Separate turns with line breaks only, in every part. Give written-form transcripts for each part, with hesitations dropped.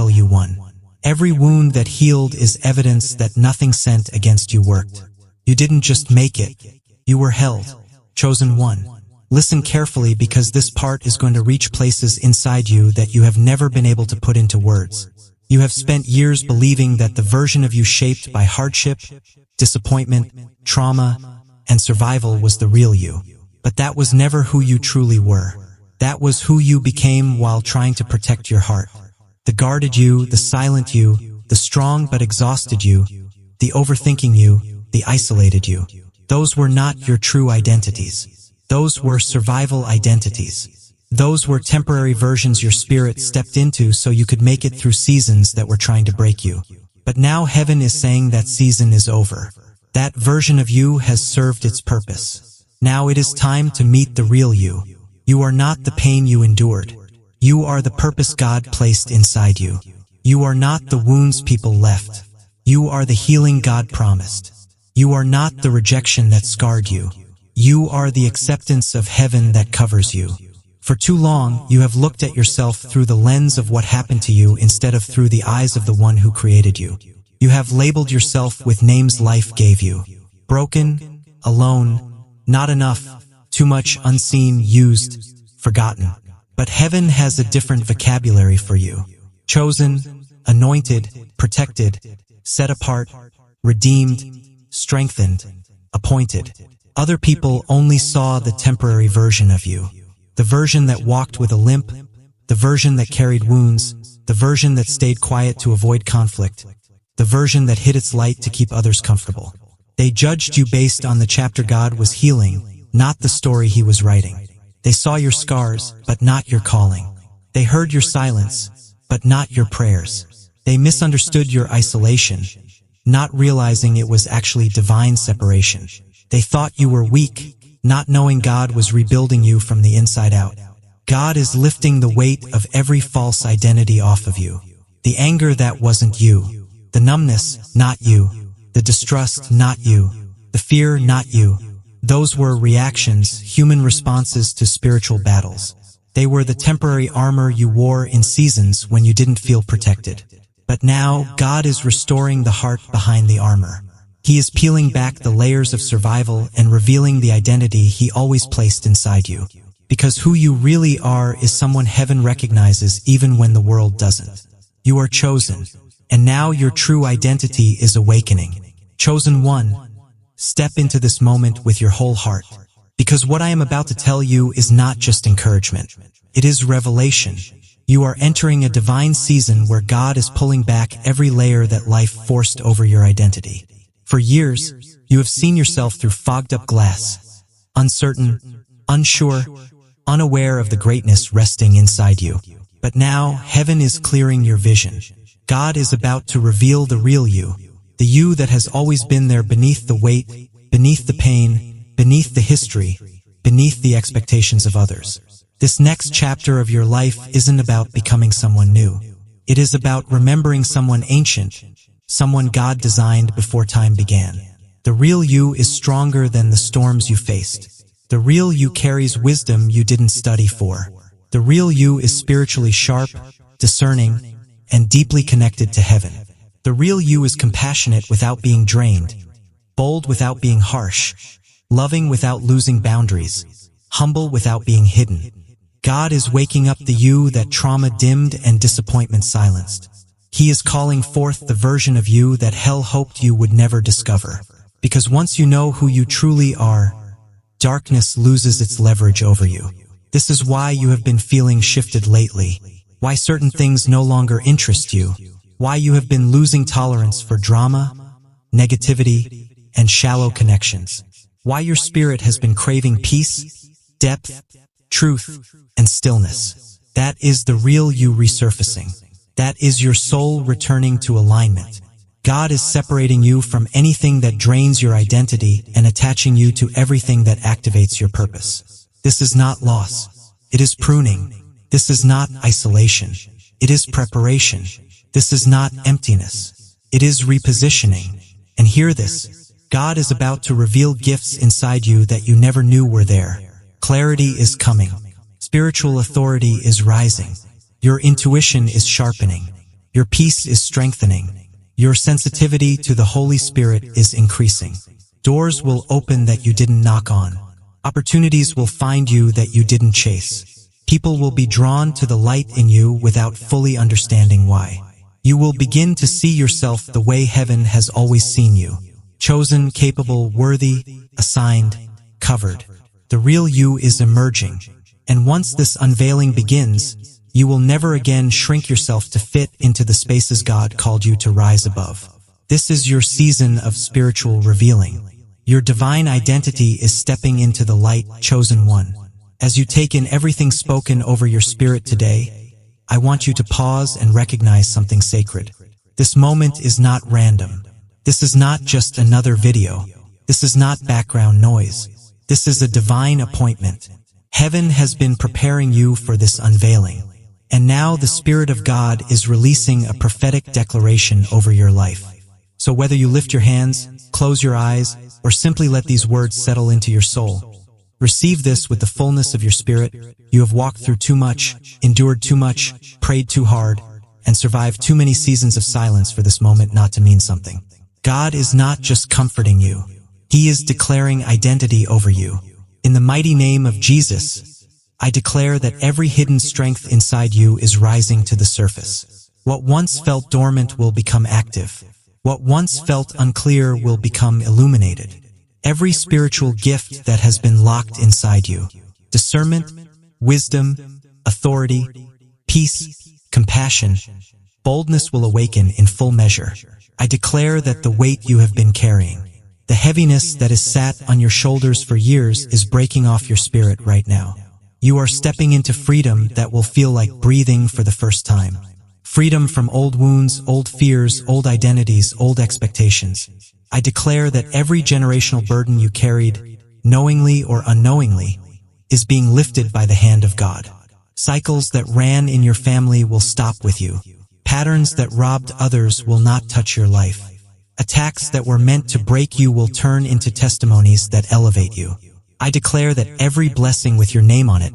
battle you won. Every wound that healed is evidence that nothing sent against you worked. You didn't just make it. You were held. Chosen one. Listen carefully, because this part is going to reach places inside you that you have never been able to put into words. You have spent years believing that the version of you shaped by hardship, disappointment, trauma, and survival was the real you. But that was never who you truly were. That was who you became while trying to protect your heart. The guarded you, the silent you, the strong but exhausted you, the overthinking you, the isolated you. Those were not your true identities. Those were survival identities. Those were temporary versions your spirit stepped into so you could make it through seasons that were trying to break you. But now heaven is saying that season is over. That version of you has served its purpose. Now it is time to meet the real you. You are not the pain you endured. You are the purpose God placed inside you. You are not the wounds people left. You are the healing God promised. You are not the rejection that scarred you. You are the acceptance of heaven that covers you. For too long, you have looked at yourself through the lens of what happened to you instead of through the eyes of the one who created you. You have labeled yourself with names life gave you. Broken, alone, not enough, too much, unseen, used, forgotten. But heaven has a different vocabulary for you. Chosen, anointed, protected, set apart, redeemed, strengthened, appointed. Other people only saw the temporary version of you. The version that walked with a limp, the version that carried wounds, the version that stayed quiet to avoid conflict, the version that hid its light to keep others comfortable. They judged you based on the chapter God was healing, not the story He was writing. They saw your scars, but not your calling. They heard your silence, but not your prayers. They misunderstood your isolation, not realizing it was actually divine separation. They thought you were weak, not knowing God was rebuilding you from the inside out. God is lifting the weight of every false identity off of you. The anger that wasn't you. The numbness, not you. The distrust, not you. The fear, not you. Those were reactions, human responses to spiritual battles. They were the temporary armor you wore in seasons when you didn't feel protected. But now, God is restoring the heart behind the armor. He is peeling back the layers of survival and revealing the identity He always placed inside you. Because who you really are is someone heaven recognizes even when the world doesn't. You are chosen, and now your true identity is awakening. Chosen one, step into this moment with your whole heart. Because what I am about to tell you is not just encouragement. It is revelation. You are entering a divine season where God is pulling back every layer that life forced over your identity. For years, you have seen yourself through fogged-up glass, uncertain, unsure, unaware of the greatness resting inside you. But now, heaven is clearing your vision. God is about to reveal the real you, the you that has always been there beneath the weight, beneath the pain, beneath the history, beneath the expectations of others. This next chapter of your life isn't about becoming someone new. It is about remembering someone ancient, someone God designed before time began. The real you is stronger than the storms you faced. The real you carries wisdom you didn't study for. The real you is spiritually sharp, discerning, and deeply connected to heaven. The real you is compassionate without being drained, bold without being harsh, loving without losing boundaries, humble without being hidden. God is waking up the you that trauma dimmed and disappointment silenced. He is calling forth the version of you that hell hoped you would never discover. Because once you know who you truly are, darkness loses its leverage over you. This is why you have been feeling shifted lately, why certain things no longer interest you, why you have been losing tolerance for drama, negativity, and shallow connections, why your spirit has been craving peace, depth, truth, and stillness. That is the real you resurfacing. That is your soul returning to alignment. God is separating you from anything that drains your identity and attaching you to everything that activates your purpose. This is not loss. It is pruning. This is not isolation. It is preparation. This is not emptiness. It is repositioning. And hear this. God is about to reveal gifts inside you that you never knew were there. Clarity is coming. Spiritual authority is rising. Your intuition is sharpening. Your peace is strengthening. Your sensitivity to the Holy Spirit is increasing. Doors will open that you didn't knock on. Opportunities will find you that you didn't chase. People will be drawn to the light in you without fully understanding why. You will begin to see yourself the way heaven has always seen you. Chosen, capable, worthy, assigned, covered. The real you is emerging. And once this unveiling begins, you will never again shrink yourself to fit into the spaces God called you to rise above. This is your season of spiritual revealing. Your divine identity is stepping into the light, chosen one. As you take in everything spoken over your spirit today, I want you to pause and recognize something sacred. This moment is not random. This is not just another video. This is not background noise. This is a divine appointment. Heaven has been preparing you for this unveiling. And now the Spirit of God is releasing a prophetic declaration over your life. So whether you lift your hands, close your eyes, or simply let these words settle into your soul, receive this with the fullness of your spirit. You have walked through too much, endured too much, prayed too hard, and survived too many seasons of silence for this moment not to mean something. God is not just comforting you. He is declaring identity over you. In the mighty name of Jesus, I declare that every hidden strength inside you is rising to the surface. What once felt dormant will become active. What once felt unclear will become illuminated. Every spiritual gift that has been locked inside you, discernment, wisdom, authority, peace, compassion, boldness will awaken in full measure. I declare that the weight you have been carrying, the heaviness that has sat on your shoulders for years, is breaking off your spirit right now. You are stepping into freedom that will feel like breathing for the first time. Freedom from old wounds, old fears, old identities, old expectations. I declare that every generational burden you carried, knowingly or unknowingly, is being lifted by the hand of God. Cycles that ran in your family will stop with you. Patterns that robbed others will not touch your life. Attacks that were meant to break you will turn into testimonies that elevate you. I declare that every blessing with your name on it,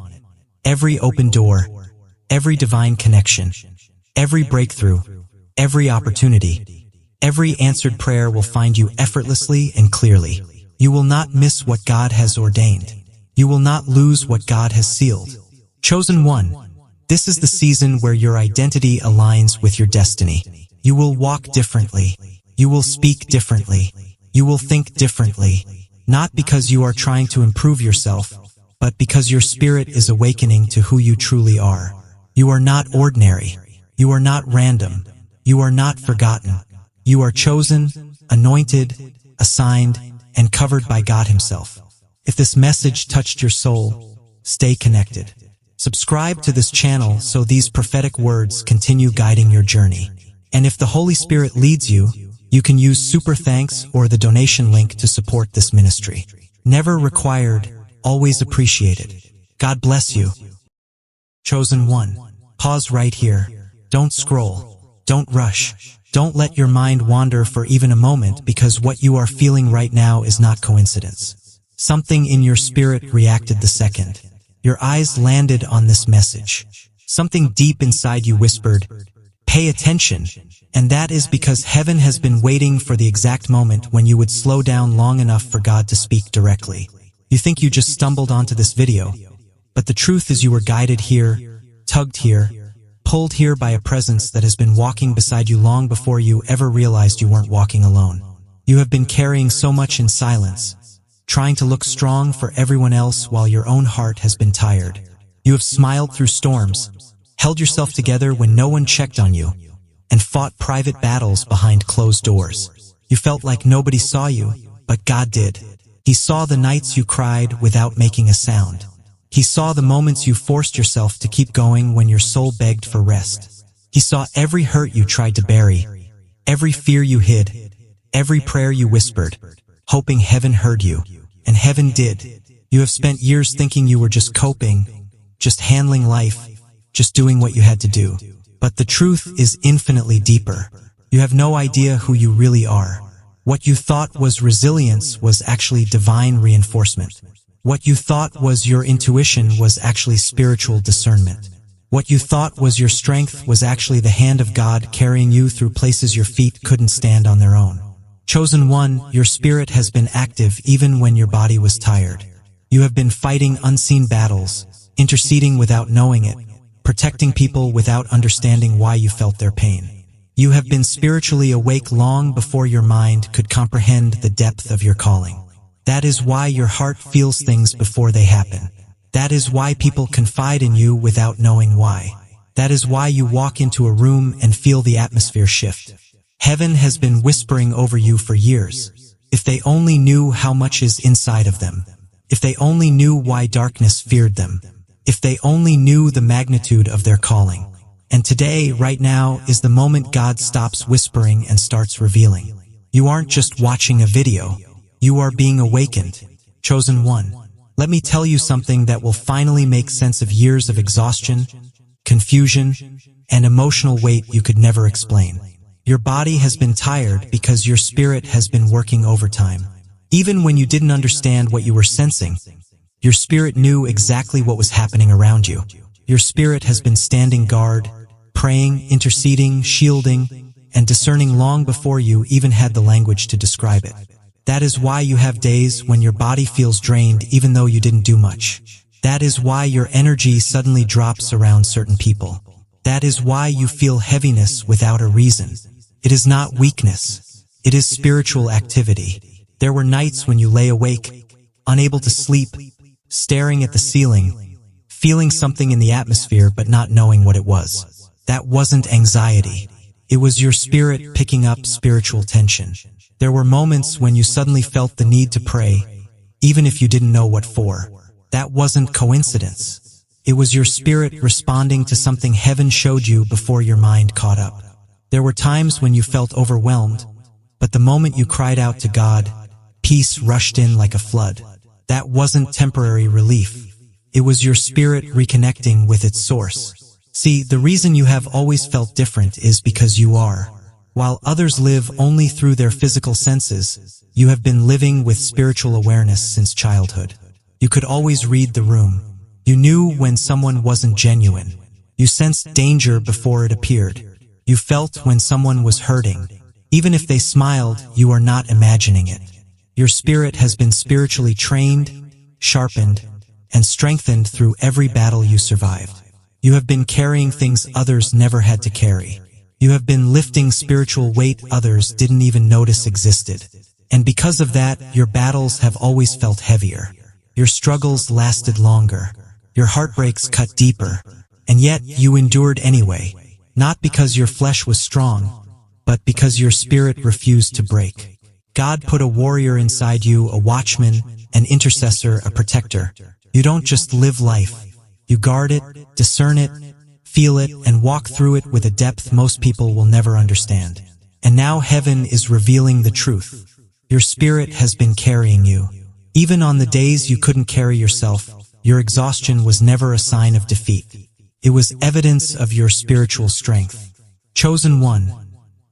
every open door, every divine connection, every breakthrough, every opportunity, every answered prayer will find you effortlessly and clearly. You will not miss what God has ordained. You will not lose what God has sealed. Chosen one, this is the season where your identity aligns with your destiny. You will walk differently. You will speak differently. You will think differently. Not because you are trying to improve yourself, but because your spirit is awakening to who you truly are. You are not ordinary. You are not random. You are not forgotten. You are chosen, anointed, assigned, and covered by God Himself. If this message touched your soul, stay connected. Subscribe to this channel so these prophetic words continue guiding your journey. And if the Holy Spirit leads you, you can use Super Thanks or the donation link to support this ministry. Never required, always appreciated. God bless you. Chosen one. Pause right here. Don't scroll. Don't rush. Don't let your mind wander for even a moment, because what you are feeling right now is not coincidence. Something in your spirit reacted the second your eyes landed on this message. Something deep inside you whispered, "Pay attention." And that is because heaven has been waiting for the exact moment when you would slow down long enough for God to speak directly. You think you just stumbled onto this video, but the truth is you were guided here, tugged here, pulled here by a presence that has been walking beside you long before you ever realized you weren't walking alone. You have been carrying so much in silence, trying to look strong for everyone else while your own heart has been tired. You have smiled through storms, held yourself together when no one checked on you, and fought private battles behind closed doors. You felt like nobody saw you, but God did. He saw the nights you cried without making a sound. He saw the moments you forced yourself to keep going when your soul begged for rest. He saw every hurt you tried to bury, every fear you hid, every prayer you whispered, hoping heaven heard you. And heaven did. You have spent years thinking you were just coping, just handling life, just doing what you had to do. But the truth is infinitely deeper. You have no idea who you really are. What you thought was resilience was actually divine reinforcement. What you thought was your intuition was actually spiritual discernment. What you thought was your strength was actually the hand of God carrying you through places your feet couldn't stand on their own. Chosen one, your spirit has been active even when your body was tired. You have been fighting unseen battles, interceding without knowing it, protecting people without understanding why you felt their pain. You have been spiritually awake long before your mind could comprehend the depth of your calling. That is why your heart feels things before they happen. That is why people confide in you without knowing why. That is why you walk into a room and feel the atmosphere shift. Heaven has been whispering over you for years. If they only knew how much is inside of them. If they only knew why darkness feared them. If they only knew the magnitude of their calling. And today, right now, is the moment God stops whispering and starts revealing. You aren't just watching a video. You are being awakened. Chosen one. Let me tell you something that will finally make sense of years of exhaustion, confusion, and emotional weight you could never explain. Your body has been tired because your spirit has been working overtime. Even when you didn't understand what you were sensing, your spirit knew exactly what was happening around you. Your spirit has been standing guard, praying, interceding, shielding, and discerning long before you even had the language to describe it. That is why you have days when your body feels drained even though you didn't do much. That is why your energy suddenly drops around certain people. That is why you feel heaviness without a reason. It is not weakness. It is spiritual activity. There were nights when you lay awake, unable to sleep, staring at the ceiling, feeling something in the atmosphere but not knowing what it was. That wasn't anxiety. It was your spirit picking up spiritual tension. There were moments when you suddenly felt the need to pray, even if you didn't know what for. That wasn't coincidence. It was your spirit responding to something heaven showed you before your mind caught up. There were times when you felt overwhelmed, but the moment you cried out to God, peace rushed in like a flood. That wasn't temporary relief. It was your spirit reconnecting with its source. See, the reason you have always felt different is because you are. While others live only through their physical senses, you have been living with spiritual awareness since childhood. You could always read the room. You knew when someone wasn't genuine. You sensed danger before it appeared. You felt when someone was hurting. Even if they smiled, you are not imagining it. Your spirit has been spiritually trained, sharpened, and strengthened through every battle you survived. You have been carrying things others never had to carry. You have been lifting spiritual weight others didn't even notice existed. And because of that, your battles have always felt heavier. Your struggles lasted longer. Your heartbreaks cut deeper. And yet, you endured anyway. Not because your flesh was strong, but because your spirit refused to break. God put a warrior inside you, a watchman, an intercessor, a protector. You don't just live life. You guard it, discern it, feel it, and walk through it with a depth most people will never understand. And now heaven is revealing the truth. Your spirit has been carrying you. Even on the days you couldn't carry yourself, your exhaustion was never a sign of defeat. It was evidence of your spiritual strength. Chosen one,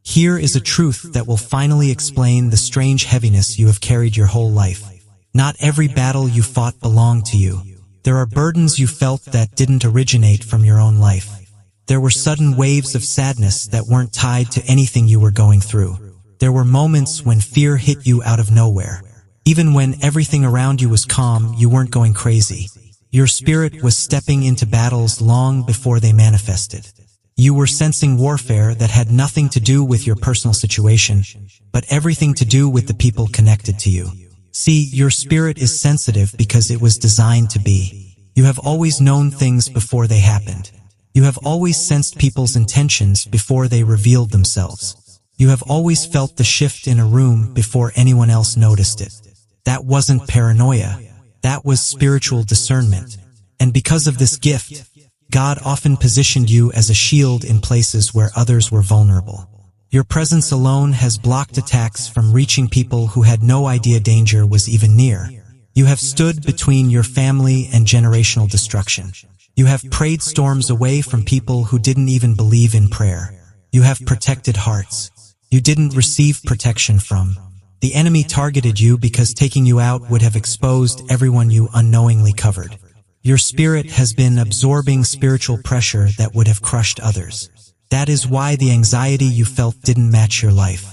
here is a truth that will finally explain the strange heaviness you have carried your whole life. Not every battle you fought belonged to you. There are burdens you felt that didn't originate from your own life. There were sudden waves of sadness that weren't tied to anything you were going through. There were moments when fear hit you out of nowhere. Even when everything around you was calm, you weren't going crazy. Your spirit was stepping into battles long before they manifested. You were sensing warfare that had nothing to do with your personal situation, but everything to do with the people connected to you. See, your spirit is sensitive because it was designed to be. You have always known things before they happened. You have always sensed people's intentions before they revealed themselves. You have always felt the shift in a room before anyone else noticed it. That wasn't paranoia. That was spiritual discernment. And because of this gift, God often positioned you as a shield in places where others were vulnerable. Your presence alone has blocked attacks from reaching people who had no idea danger was even near. You have stood between your family and generational destruction. You have prayed storms away from people who didn't even believe in prayer. You have protected hearts you didn't receive protection from. The enemy targeted you because taking you out would have exposed everyone you unknowingly covered. Your spirit has been absorbing spiritual pressure that would have crushed others. That is why the anxiety you felt didn't match your life.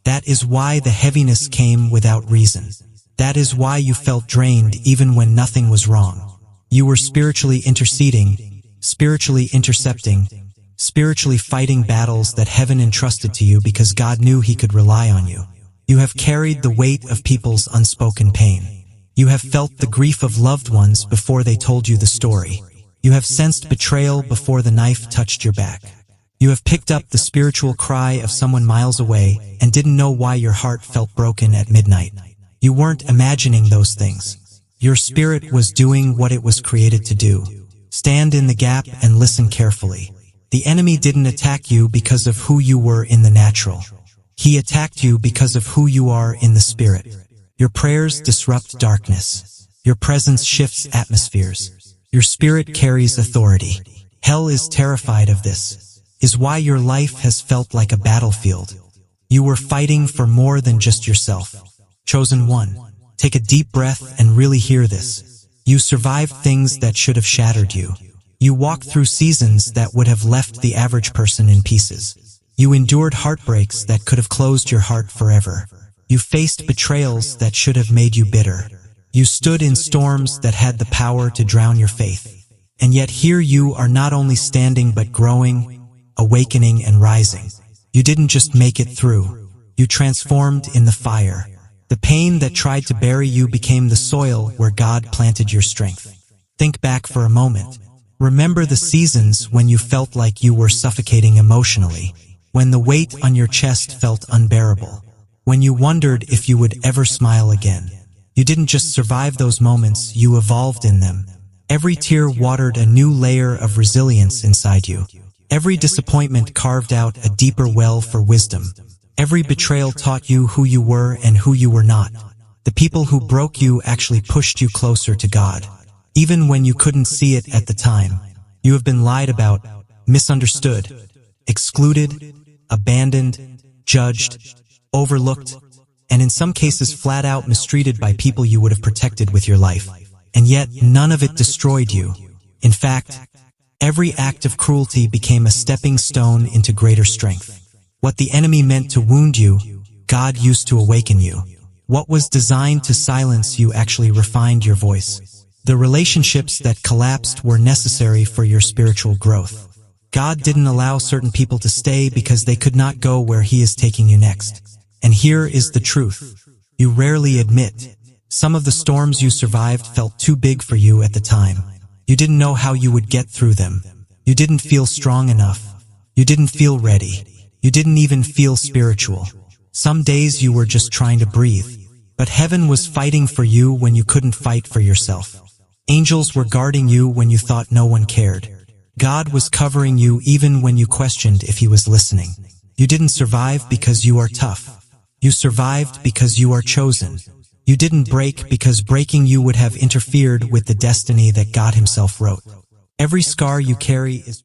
That is why the heaviness came without reason. That is why you felt drained even when nothing was wrong. You were spiritually interceding, spiritually intercepting, spiritually fighting battles that heaven entrusted to you because God knew He could rely on you. You have carried the weight of people's unspoken pain. You have felt the grief of loved ones before they told you the story. You have sensed betrayal before the knife touched your back. You have picked up the spiritual cry of someone miles away and didn't know why your heart felt broken at midnight. You weren't imagining those things. Your spirit was doing what it was created to do. Stand in the gap and listen carefully. The enemy didn't attack you because of who you were in the natural. He attacked you because of who you are in the spirit. Your prayers disrupt darkness. Your presence shifts atmospheres. Your spirit carries authority. Hell is terrified of this. Is why your life has felt like a battlefield. You were fighting for more than just yourself. Chosen one, take a deep breath and really hear this. You survived things that should have shattered you. You walked through seasons that would have left the average person in pieces. You endured heartbreaks that could have closed your heart forever. You faced betrayals that should have made you bitter. You stood in storms that had the power to drown your faith. And yet here you are, not only standing but growing, awakening and rising. You didn't just make it through. You transformed in the fire. The pain that tried to bury you became the soil where God planted your strength. Think back for a moment. Remember the seasons when you felt like you were suffocating emotionally, when the weight on your chest felt unbearable, when you wondered if you would ever smile again. You didn't just survive those moments, you evolved in them. Every tear watered a new layer of resilience inside you. Every disappointment carved out a deeper well for wisdom. Every betrayal taught you who you were and who you were not. The people who broke you actually pushed you closer to God. Even when you couldn't see it at the time, you have been lied about, misunderstood, excluded, abandoned, judged, overlooked, and in some cases flat out mistreated by people you would have protected with your life. And yet, none of it destroyed you. In fact, every act of cruelty became a stepping stone into greater strength. What the enemy meant to wound you, God used to awaken you. What was designed to silence you actually refined your voice. The relationships that collapsed were necessary for your spiritual growth. God didn't allow certain people to stay because they could not go where He is taking you next. And here is the truth. You rarely admit. Some of the storms you survived felt too big for you at the time. You didn't know how you would get through them. You didn't feel strong enough. You didn't feel ready. You didn't even feel spiritual. Some days you were just trying to breathe. But heaven was fighting for you when you couldn't fight for yourself. Angels were guarding you when you thought no one cared. God was covering you even when you questioned if He was listening. You didn't survive because you are tough. You survived because you are chosen. You didn't break because breaking you would have interfered with the destiny that God Himself wrote. Every scar you carry is